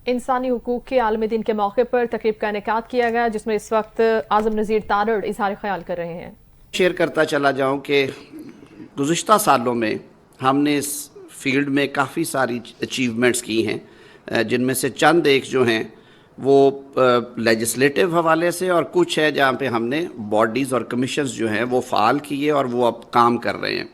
इंसानी हुकूक के आलमी दिन के मौके पर तकरीब का इनेकाद किया गया, जिसमें इस वक्त आज़म नज़ीर तारड़ इजहार ख्याल कर रहे हैं। शेयर करता चला जाऊं कि गुज़िश्ता सालों में हमने इस फील्ड में काफ़ी सारी अचीवमेंट्स की हैं, जिनमें से चंद एक जो हैं वो लेजिस्लेटिव हवाले से, और कुछ है जहाँ पे हमने बॉडीज़ और कमीशंस जो हैं वो फ़ाल किए और वो अब काम कर रहे हैं।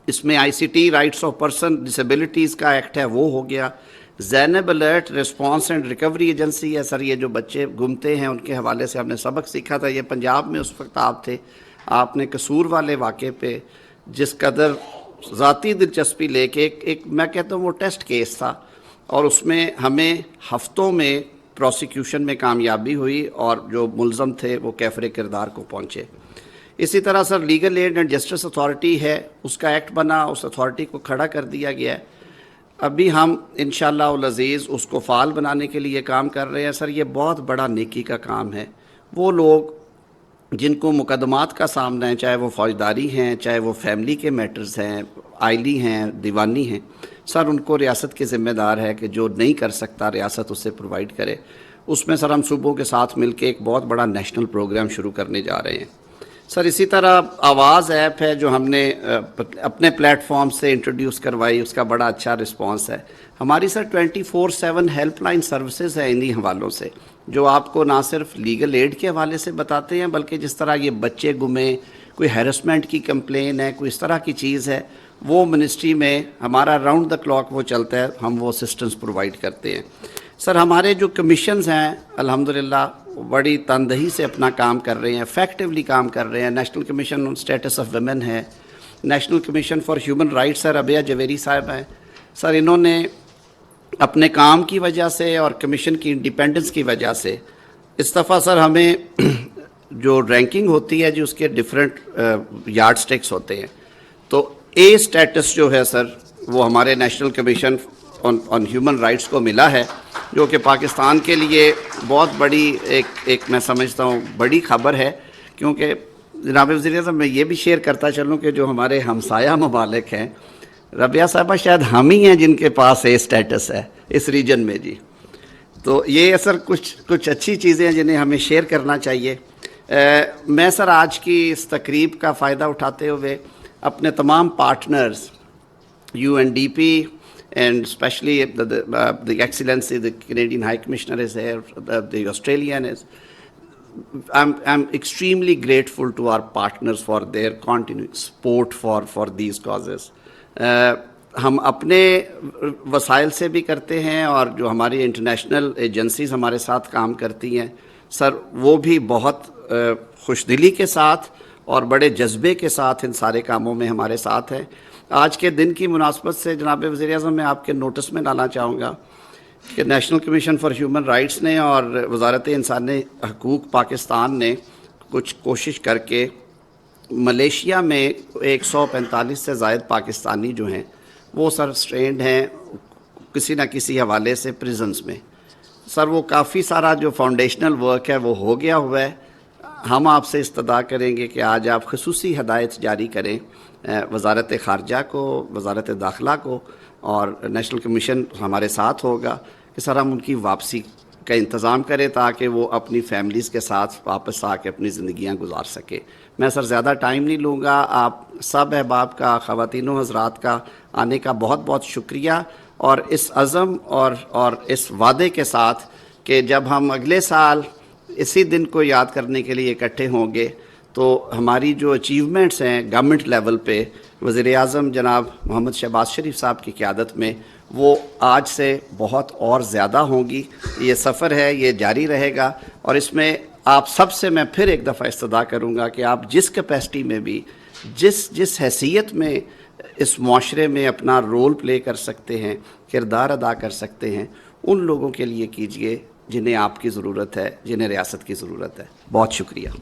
इसमें ICT rights of person disabilities का एक्ट है, वो हो गया। Zainab alert response and recovery agency है सर, ये जो बच्चे गुमते हैं उनके हवाले से हमने सबक सीखा था। ये पंजाब में उस वक्त आप थे, आपने कसूर वाले वाक़े पे जिस कदर ज़ाती दिलचस्पी लेके एक मैं कहता हूँ वो टेस्ट केस था, और उसमें हमें हफ्तों में प्रोसिक्यूशन में कामयाबी हुई और जो मुलज़म थे वो कैफरे किरदार को पहुँचे। इसी तरह sir legal aid and justice authority है, उसका एक्ट बना, उस अथॉरिटी को खड़ा कर दिया गया है। अभी हम इंशाअल्लाह उल अज़ीज़ उसको फ़ाल बनाने के लिए काम कर रहे हैं। सर ये बहुत बड़ा नेकी का काम है। वो लोग जिनको मुकदमात का सामना है, चाहे वो फ़ौजदारी हैं, चाहे वो फैमिली के मैटर्स हैं, आइली हैं, दीवानी हैं, सर उनको रियासत की ज़िम्मेदार है कि जो नहीं कर सकता रियासत उससे प्रोवाइड करे। उसमें सर हम सूबों के साथ मिल के एक बहुत बड़ा नेशनल प्रोग्राम शुरू करने जा रहे हैं। सर इसी तरह आवाज़ ऐप है जो हमने अपने प्लेटफॉर्म से इंट्रोड्यूस करवाई, उसका बड़ा अच्छा रिस्पांस है। हमारी सर 24/7 हेल्पलाइन सर्विसेज है इन्हीं हवालों से, जो आपको ना सिर्फ लीगल एड के हवाले से बताते हैं, बल्कि जिस तरह ये बच्चे गुमे, कोई हैरेसमेंट की कंप्लेन है, कोई इस तरह की चीज़ है, वो मिनिस्ट्री में हमारा राउंड द क्लॉक वो चलता है, हम वो असिस्टेंस प्रोवाइड करते हैं। सर हमारे जो कमीशंस हैं अल्हम्दुलिल्लाह बड़ी तनदही से अपना काम कर रहे हैं, इफेक्टिवली काम कर रहे हैं। National Commission on Status of Women है, National Commission for Human Rights sir Rabia Javeri साहब हैं। सर इन्होंने अपने काम की वजह से और कमीशन की इंडिपेंडेंस की वजह से इस दफ़ा सर हमें जो रैंकिंग होती है जी उसके डिफरेंट यार्ड स्टिक्स होते हैं, तो ए स्टेटस जो है सर वो हमारे national Commission on human rights को मिला है, जो कि पाकिस्तान के लिए बहुत बड़ी एक मैं समझता हूँ बड़ी खबर है। क्योंकि जनाब वज़ीर-ए-आज़म मैं ये भी शेयर करता चलूँ कि जो हमारे हमसाया ममालिक हैं, रबिया साहबा शायद हम ही हैं जिनके पास ए स्टेटस है इस रीजन में जी। तो ये सर कुछ अच्छी चीज़ें हैं जिन्हें हमें शेयर करना चाहिए। मैं सर आज की इस तकरीब का फ़ायदा उठाते हुए अपने तमाम partners UNDP and especially the Excellency, the Canadian High Commissioner is here, the Australian is. I'm extremely grateful to our partners for their continuing support for these causes. हम अपने वसाइल से भी करते हैं, और जो हमारी इंटरनेशनल एजेंसीज हमारे साथ काम करती हैं सर वो भी बहुत खुशदिली के साथ और बड़े जज्बे के साथ इन सारे कामों में हमारे साथ हैं। आज के दिन की मुनासबत से जनाब वज़ीर-ए-आज़म मैं आपके नोटिस में डालना चाहूँगा कि national Commission for Human rights ने और वज़ारत इंसानी हकूक़ पाकिस्तान ने कुछ कोशिश करके मलेशिया में 145 से ज़ायद पाकिस्तानी जो हैं वो सर स्ट्रेंड हैं किसी न किसी हवाले से प्रिजन्स में। सर वो काफ़ी सारा जो फाउंडेशनल वर्क है वो हो गया हुआ है। हम आपसे इस्तदा करेंगे कि आज आप खसूसी हदायत जारी करें वज़ारत ख़ारजा को, वज़ारत दाखिला को, और नेशनल कमीशन हमारे साथ होगा कि सर हम उनकी वापसी का इंतज़ाम करें ताकि वो अपनी फैमिलीज़ के साथ वापस आके अपनी ज़िंदगियाँ गुजार सके। मैं सर ज़्यादा टाइम नहीं लूँगा। आप सब अहबाब का, ख़वातीनों हज़रात का आने का बहुत बहुत शुक्रिया, और इस अज़म और इस वादे के साथ कि जब हम अगले साल इसी दिन को याद करने के लिए इकट्ठे होंगे तो हमारी जो अचीवमेंट्स हैं गवर्नमेंट लेवल पे वज़ीर-ए-आज़म जनाब मोहम्मद शहबाज शरीफ साहब की क़यादत में वो आज से बहुत और ज़्यादा होंगी। ये सफ़र है, ये जारी रहेगा, और इसमें आप सब से मैं फिर एक दफ़ा इस्तदा करूँगा कि आप जिस कैपेसिटी में भी जिस हैसियत में इस माशरे में अपना रोल प्ले कर सकते हैं, किरदार अदा कर सकते हैं, उन लोगों के लिए कीजिए जिन्हें आपकी ज़रूरत है, जिन्हें रियासत की ज़रूरत है। बहुत शुक्रिया।